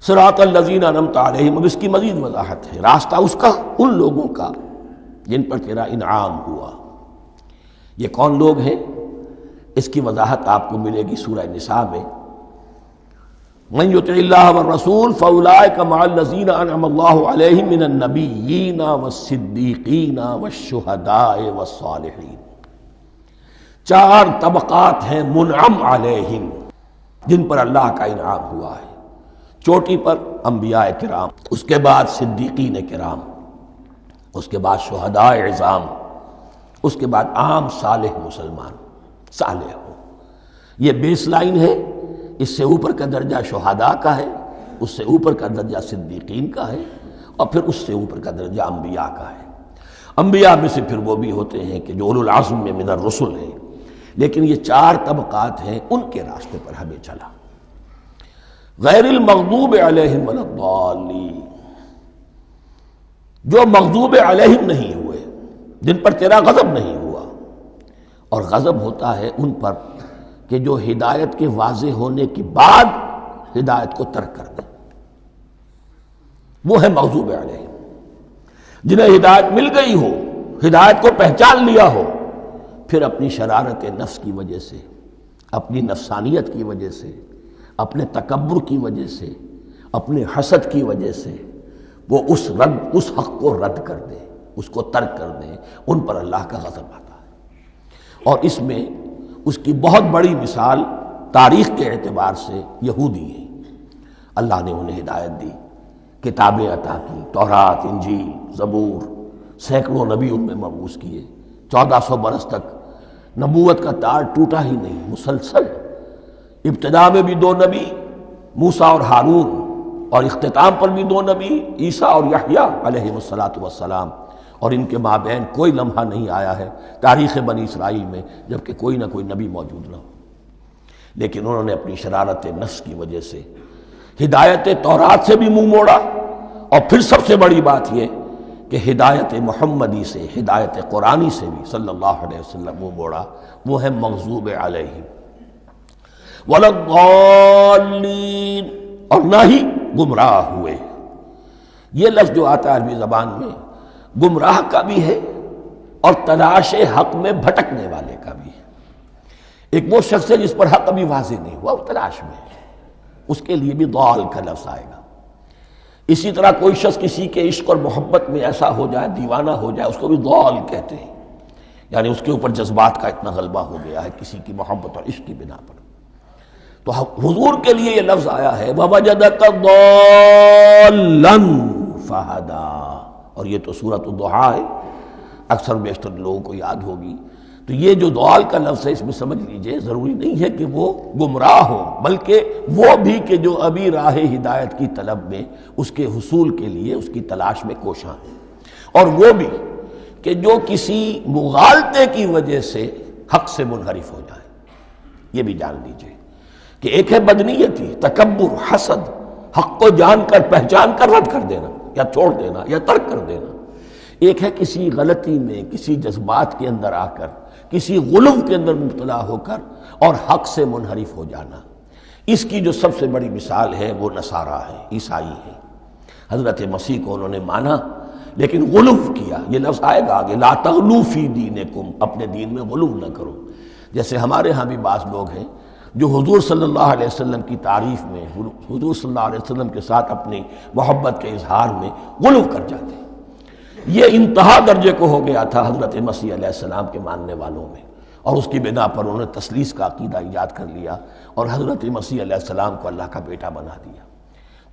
صراط الذین انعمت علیہم، اب اس کی مزید وضاحت ہے، راستہ اس کا ان لوگوں کا جن پر تیرا انعام ہوا۔ یہ کون لوگ ہیں؟ اس کی وضاحت آپ کو ملے گی سورہ نساء میں۔ من یطع اللہ والرسول فاولئک مع الذین انعم اللہ علیہم من النبیین والصدیقین والشہداء والصالحین۔ چار طبقات ہیں منعم علیہم، جن پر اللہ کا انعام ہوا ہے۔ چوٹی پر انبیاء کرام، اس کے بعد صدیقین کرام، اس کے بعد شہداء عظام، اس کے بعد عام صالح مسلمان صالح ہو۔ یہ بیس لائن ہے۔ اس سے اوپر کا درجہ شہداء کا ہے، اس سے اوپر کا درجہ صدیقین کا ہے، اور پھر اس سے اوپر کا درجہ انبیاء کا ہے۔ انبیاء میں سے پھر وہ بھی ہوتے ہیں کہ جو اولو العزم میں من الرسل ہیں، لیکن یہ چار طبقات ہیں، ان کے راستے پر ہمیں چلا۔ غیر المغضوب علیہم ولا الضالین، جو مغضوب علیہم نہیں ہوئے، جن پر تیرا غضب نہیں ہوا۔ اور غضب ہوتا ہے ان پر کہ جو ہدایت کے واضح ہونے کے بعد ہدایت کو ترک کر دیں، وہ ہے مغضوب علیہم۔ جنہیں ہدایت مل گئی ہو، ہدایت کو پہچان لیا ہو، پھر اپنی شرارت نفس کی وجہ سے، اپنی نفسانیت کی وجہ سے، اپنے تکبر کی وجہ سے، اپنے حسد کی وجہ سے وہ اس حق کو رد کر دیں، اس کو ترک کر دیں، ان پر اللہ کا غضب آتا ہے۔ اور اس میں اس کی بہت بڑی مثال تاریخ کے اعتبار سے یہودی ہیں۔ اللہ نے انہیں ہدایت دی، کتابیں عطا کی، تورات، انجیل، زبور، سینکڑوں نبی ان میں مبعوث کیے، 1400 برس تک نبوت کا تار ٹوٹا ہی نہیں، مسلسل۔ ابتدا میں بھی 2 نبی، موسیٰ اور ہارون، اور اختتام پر بھی 2 نبی، عیسیٰ اور یحییٰ علیہ السلام، اور ان کے مابین کوئی لمحہ نہیں آیا ہے تاریخ بنی اسرائیل میں جبکہ کوئی نہ کوئی نبی موجود نہ ہو۔ لیکن انہوں نے اپنی شرارت نفس کی وجہ سے ہدایت تورات سے بھی منہ موڑا، اور پھر سب سے بڑی بات یہ کہ ہدایت محمدی سے، ہدایت قرآنی سے بھی صلی اللہ علیہ وسلم منہ موڑا۔ وہ ہے مغضوب علیہم ولا الضالین، اور نہ ہی گمراہ ہوئے۔ یہ لفظ جو آتا ہے عربی زبان میں، گمراہ کا بھی ہے اور تلاش حق میں بھٹکنے والے کا بھی ہے۔ ایک وہ شخص ہے جس پر حق ابھی واضح نہیں ہوا، وہ تلاش میں ہے، اس کے لیے بھی ضال کا لفظ آئے گا۔ اسی طرح کوئی شخص کسی کے عشق اور محبت میں ایسا ہو جائے، دیوانہ ہو جائے، اس کو بھی ضال کہتے ہیں، یعنی اس کے اوپر جذبات کا اتنا غلبہ ہو گیا ہے کسی کی محبت اور عشق کی بنا پر۔ تو حضور کے لیے یہ لفظ آیا ہے وَوَجَدَكَ ضَالًّا فَهَدَىٰ، اور یہ تو سورۃ الضحیٰ ہے، اکثر بیشتر لوگوں کو یاد ہوگی۔ تو یہ جو ضال کا لفظ ہے، اس میں سمجھ لیجئے ضروری نہیں ہے کہ وہ گمراہ ہو، بلکہ وہ بھی کہ جو ابھی راہ ہدایت کی طلب میں، اس کے حصول کے لیے اس کی تلاش میں کوشاں ہیں، اور وہ بھی کہ جو کسی مغالطے کی وجہ سے حق سے منحرف ہو جائے۔ یہ بھی جان لیجئے کہ ایک ہے بدنیتی، تکبر، حسد، حق کو جان کر پہچان کر رد کر دینا یا چھوڑ دینا یا ترک کر دینا۔ ایک ہے کسی غلطی میں، کسی جذبات کے اندر آ کر، کسی غلو کے اندر مبتلا ہو کر اور حق سے منحرف ہو جانا۔ اس کی جو سب سے بڑی مثال ہے وہ نصارہ ہے، عیسائی ہے۔ حضرت مسیح کو انہوں نے مانا لیکن غلو کیا۔ یہ لفظ آئے گا آگے، لا تغلو فی دینکم، اپنے دین میں غلو نہ کرو۔ جیسے ہمارے ہاں بھی بعض لوگ ہیں جو حضور صلی اللہ علیہ وسلم کی تعریف میں، حضور صلی اللہ علیہ وسلم کے ساتھ اپنی محبت کے اظہار میں غلو کر جاتے ہیں۔ یہ انتہا درجے کو ہو گیا تھا حضرت مسیح علیہ السلام کے ماننے والوں میں، اور اس کی بنا پر انہوں نے تثلیث کا عقیدہ ایجاد کر لیا اور حضرت مسیح علیہ السلام کو اللہ کا بیٹا بنا دیا۔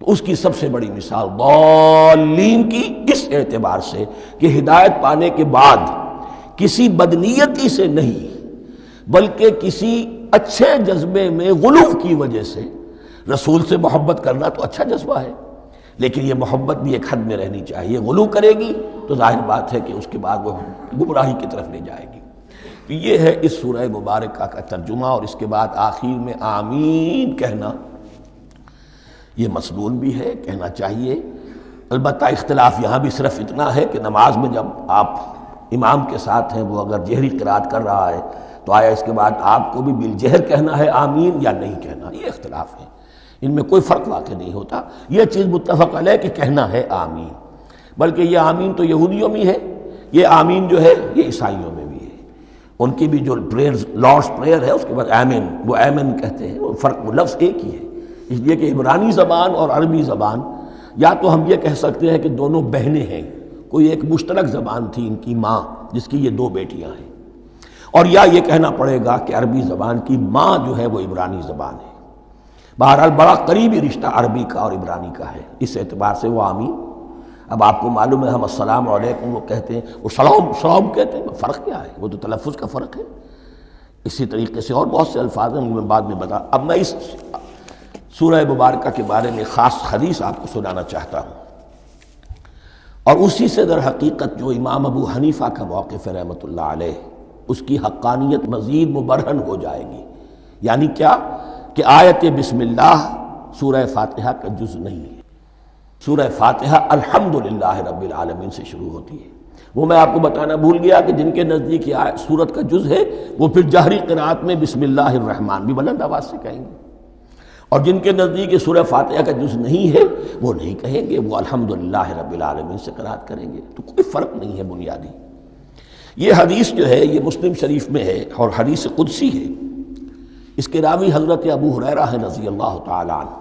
تو اس کی سب سے بڑی مثال ضالین کی اس اعتبار سے کہ ہدایت پانے کے بعد کسی بدنیتی سے نہیں بلکہ کسی اچھے جذبے میں غلو کی وجہ سے، رسول سے محبت کرنا تو اچھا جذبہ ہے، لیکن یہ محبت بھی ایک حد میں رہنی چاہیے۔ غلو کرے گی تو ظاہر بات ہے کہ اس کے بعد وہ گمراہی کی طرف لے جائے گی۔ تو یہ ہے اس سورہ مبارکہ کا ترجمہ، اور اس کے بعد آخر میں آمین کہنا یہ مسنون بھی ہے، کہنا چاہیے۔ البتہ اختلاف یہاں بھی صرف اتنا ہے کہ نماز میں جب آپ امام کے ساتھ ہیں، وہ اگر جہری قرات کر رہا ہے تو آیا اس کے بعد آپ کو بھی بالجہر کہنا ہے آمین یا نہیں کہنا، یہ اختلاف ہے۔ ان میں کوئی فرق واقع نہیں ہوتا. یہ چیز متفق علیہ کہ کہنا ہے آمین. بلکہ یہ آمین تو یہودیوں میں ہے، یہ آمین جو ہے یہ عیسائیوں میں بھی ہے. ان کی بھی جو پریئر لارڈس پریئر ہے اس کے بعد آمین، وہ آمین کہتے ہیں. وہ فرق، وہ لفظ ایک ہی ہے. اس لیے کہ عبرانی زبان اور عربی زبان، یا تو ہم یہ کہہ سکتے ہیں کہ دونوں بہنیں ہیں، کوئی ایک مشترک زبان تھی ان کی ماں جس کی یہ دو بیٹیاں ہیں، اور یا یہ کہنا پڑے گا کہ عربی زبان کی ماں جو ہے وہ عبرانی زبان ہے. بہرحال بڑا قریبی رشتہ عربی کا اور عبرانی کا ہے، اس اعتبار سے وہ آمین. اب آپ کو معلوم ہے ہم السلام علیکم وہ کہتے ہیں، وہ سلام کہتے ہیں. فرق کیا ہے؟ وہ تو تلفظ کا فرق ہے. اسی طریقے سے اور بہت سے الفاظ ہیں، میں بعد میں بتا. اب میں اس سورہ مبارکہ کے بارے میں خاص حدیث آپ کو سنانا چاہتا ہوں، اور اسی سے در حقیقت جو امام ابو حنیفہ کا موقف ہے رحمۃ اللہ علیہ، اس کی حقانیت مزید مبرہن ہو جائے گی. یعنی کیا کہ آیت بسم اللہ سورہ فاتحہ کا جز نہیں ہے. سورہ فاتحہ الحمدللہ رب العالمین سے شروع ہوتی ہے. وہ میں آپ کو بتانا بھول گیا کہ جن کے نزدیک یہ سورت کا جز ہے وہ پھر جہری قرات میں بسم اللہ الرحمن بھی بلند آواز سے کہیں گے، اور جن کے نزدیک یہ سورہ فاتحہ کا جز نہیں ہے وہ نہیں کہیں گے، وہ الحمدللہ رب العالمین سے قرات کریں گے. تو کوئی فرق نہیں ہے بنیادی. یہ حدیث جو ہے یہ مسلم شریف میں ہے اور حدیث قدسی ہے. اس کے راوی حضرت ابو ہریرہ ہیں رضی اللہ تعالی عنہ،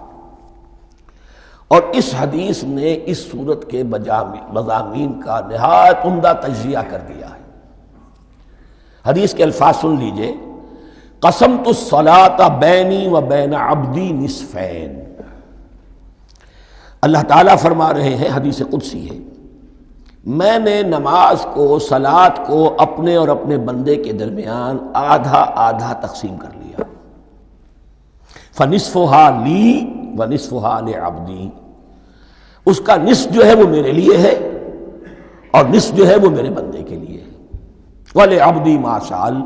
اور اس حدیث نے اس صورت کے مضامین کا نہایت عمدہ تجزیہ کر دیا ہے. حدیث کے الفاظ سن لیجئے: قسمت الصلاۃ بینی و بین عبدی نصفین. اللہ تعالیٰ فرما رہے ہیں، حدیث قدسی ہے، میں نے نماز کو، صلاۃ کو اپنے اور اپنے بندے کے درمیان آدھا آدھا تقسیم کر لیا. فنصفها لی ونصفها لعبدی. اس کا نصف جو ہے وہ میرے لیے ہے اور نصف جو ہے وہ میرے بندے کے لیے ہے. ولعبدی ما سأل.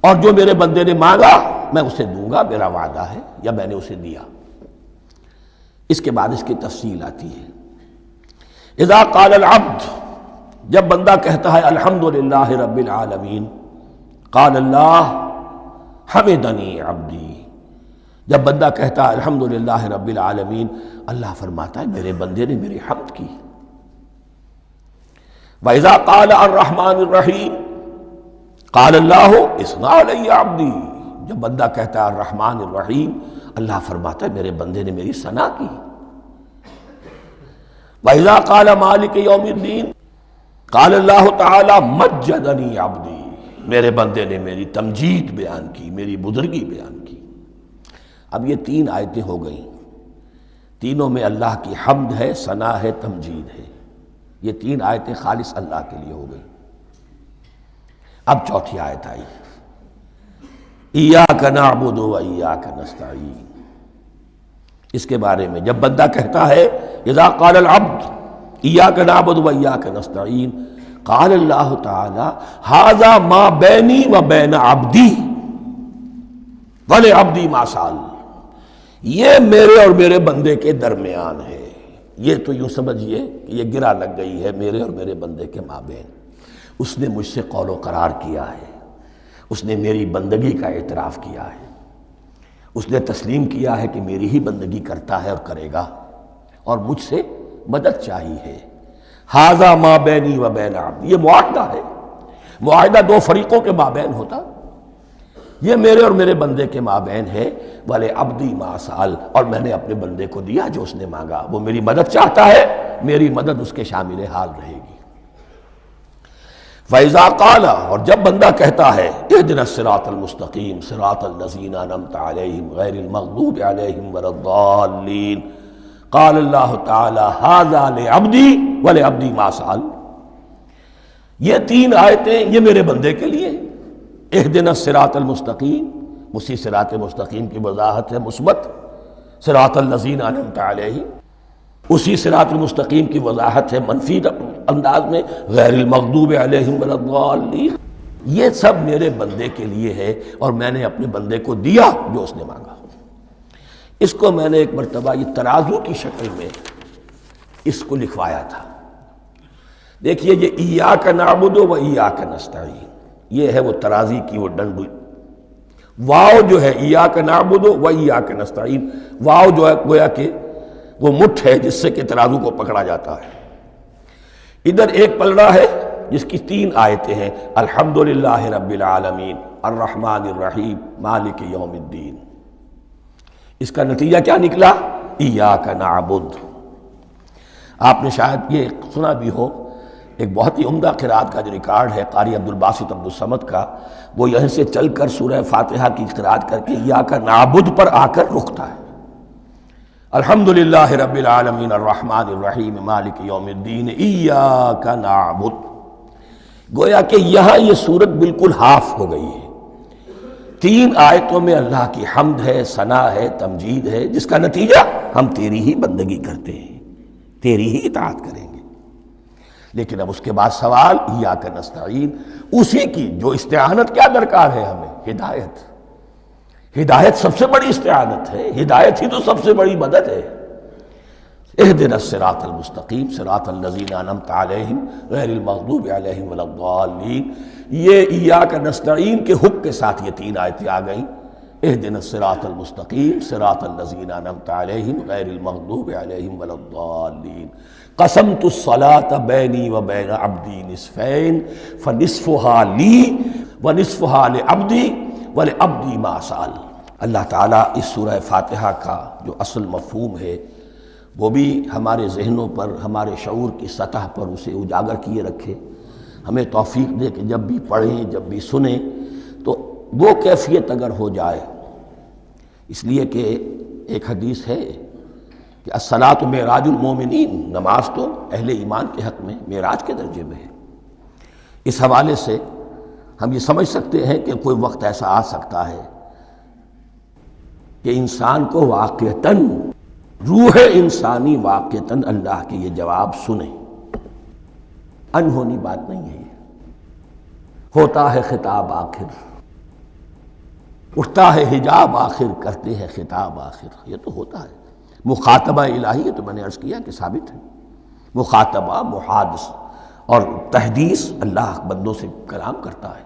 اور جو میرے بندے نے مانگا میں اسے دوں گا، میرا وعدہ ہے، یا میں نے اسے دیا. اس کے بعد اس کی تفصیل آتی ہے. اذا قال العبد، جب بندہ کہتا ہے الحمدللہ رب العالمین، قال اللہ حمدنی عبدی. جب بندہ کہتا ہے الحمدللہ رب العالمین، اللہ فرماتا ہے میرے بندے نے میری حمد کی. وَإِذَا قَالَ الرَّحْمَٰنِ الرَّحِيمِ قَالَ اللَّهُ اثْنَىٰ عَلَيَّ عَبْدِي. جب بندہ کہتا ہے الرحمن الرحیم، اللہ فرماتا ہے میرے بندے نے میری ثنا کی. وَإِذَا قَالَ مَالِكِ يَوْمِ الدِّينِ قَالَ اللَّهُ تَعَالَىٰ مَجَّدَنِي عَبْدِي. میرے بندے نے میری تمجید بیان کی، میری بزرگی بیان کی. اب یہ تین آیتیں ہو گئیں، تینوں میں اللہ کی حمد ہے، ثنا ہے، تمجید ہے. یہ تین آیتیں خالص اللہ کے لیے ہو گئیں. اب چوتھی آیت آئی، ایاک نعبد و ایاک نستعین. اس کے بارے میں جب بندہ کہتا ہے اذا قال العبد ایاک نعبد و ایاک نستعین، قال اللہ تعالی ھذا ما بینی و بین عبدی ولعبدی ما سأل. یہ میرے اور میرے بندے کے درمیان ہے. یہ تو یوں سمجھیے کہ یہ گرہ لگ گئی ہے میرے اور میرے بندے کے مابین. اس نے مجھ سے قول و قرار کیا ہے، اس نے میری بندگی کا اعتراف کیا ہے، اس نے تسلیم کیا ہے کہ میری ہی بندگی کرتا ہے اور کرے گا، اور مجھ سے مدد چاہیے ہے. ھذا ما بینی و بین عبدی. یہ معاہدہ ہے. معاہدہ دو فریقوں کے مابین ہوتا، یہ میرے اور میرے بندے کے مابین ہے. والے عبدی ما سأل، اور میں نے اپنے بندے کو دیا جو اس نے مانگا. وہ میری مدد چاہتا ہے، میری مدد اس کے شامل حال رہے گی. فَإِذَا قَالَ، اور جب بندہ کہتا ہے اهْدِنَا الصِّرَاطَ الْمُسْتَقِيمَ صِرَاطَ الَّذِينَ أَنْعَمْتَ عَلَيْهِمْ غَيْرِ الْمَغْضُوبِ عَلَيْهِمْ وَلَا الضَّالِّينَ قَالَ اللَّهُ تَعَالَى هَذَا لِعَبْدِي وَلِعَبْدِي مَا سَأَلَ. یہ تین آیتیں یہ میرے بندے کے لیے. اهْدِنَا الصِّرَاطَ الْمُسْتَقِيمَ، اسی صراط مستقیم کی وضاحت ہے مثبت. صراط الذین انعمت علیہم، اسی صراط المستقیم کی وضاحت ہے منفی انداز میں غیر المغضوب علیہم ولا الضالین. یہ سب میرے بندے کے لیے ہے اور میں نے اپنے بندے کو دیا جو اس نے مانگا. اس کو میں نے ایک مرتبہ یہ ترازو کی شکل میں اس کو لکھوایا تھا. دیکھیے یہ ایاک نعبد و ایاک نستعین، یہ ہے وہ ترازی کی وہ ڈنڈ واو جو ہے ایاک نعبد و ایاک نستعین، واو جو ہے گویا کہ وہ مٹھ ہے جس سے کہ ترازو کو پکڑا جاتا ہے۔ ادھر ایک پلڑا ہے جس کی 3 آیتیں ہیں، الحمدللہ رب العالمین الرحمن الرحیم مالک یوم الدین۔ اس کا نتیجہ کیا نکلا؟ ایاک نعبد۔ آپ نے شاید یہ سنا بھی ہو، ایک بہت ہی عمدہ قرات کا جو ریکارڈ ہے قاری عبدالباسط عبدالصمد کا، وہ یہیں سے چل کر سورہ فاتحہ کی قرات کر کے ایاک نعبد پر آ کر رکتا ہے۔ الحمدللہ رب العالمین الرحمن الرحیم مالک یوم الدین ایاک نعبد۔ گویا کہ یہاں یہ صورت بالکل ہاف ہو گئی ہے۔ 3 آیتوں میں اللہ کی حمد ہے، ثنا ہے، تمجید ہے، جس کا نتیجہ ہم تیری ہی بندگی کرتے ہیں، تیری ہی اطاعت کریں گے۔ لیکن اب اس کے بعد سوال ایاک نستعین، اسی کی جو استعانت کیا درکار ہے ہمیں؟ ہدایت۔ ہدایت سب سے بڑی استعانت ہے، ہدایت ہی تو سب سے بڑی مدد ہے۔ اہدنا الصراط المستقیم صراط الذین انعمت علیہم غیر المغضوب علیہم ولا الضالین۔ یہ ایاک نستعین کے حکم کے ساتھ یہ 3 آیتیں آ گئیں، اہدنا الصراط المستقیم صراط الذین انعمت علیہم غیر المغضوب علیہم ولا الضالین۔ قسمت الصلاۃ بینی و بین عبدی نصفین فنصفها لی ونصفها لعبدی ولعبدی ما سأل۔ اللہ تعالیٰ اس سورہ فاتحہ کا جو اصل مفہوم ہے وہ بھی ہمارے ذہنوں پر، ہمارے شعور کی سطح پر اسے اجاگر کیے رکھے، ہمیں توفیق دے کہ جب بھی پڑھیں، جب بھی سنیں تو وہ کیفیت اگر ہو جائے۔ اس لیے کہ ایک حدیث ہے کہ الصلاۃ معراج المومنین، نماز تو اہل ایمان کے حق میں معراج کے درجے میں ہے۔ اس حوالے سے ہم یہ سمجھ سکتے ہیں کہ کوئی وقت ایسا آ سکتا ہے کہ انسان کو واقعتاً، روح انسانی واقعتاً اللہ کے یہ جواب سنے۔ انہونی بات نہیں ہے یہ، ہوتا ہے خطاب آخر، اٹھتا ہے حجاب آخر، کرتے ہیں خطاب آخر، یہ تو ہوتا ہے۔ مخاطبہ الہی، یہ تو میں نے عرض کیا کہ ثابت ہے، مخاطبہ، محادثہ اور تحدیث، اللہ بندوں سے کلام کرتا ہے۔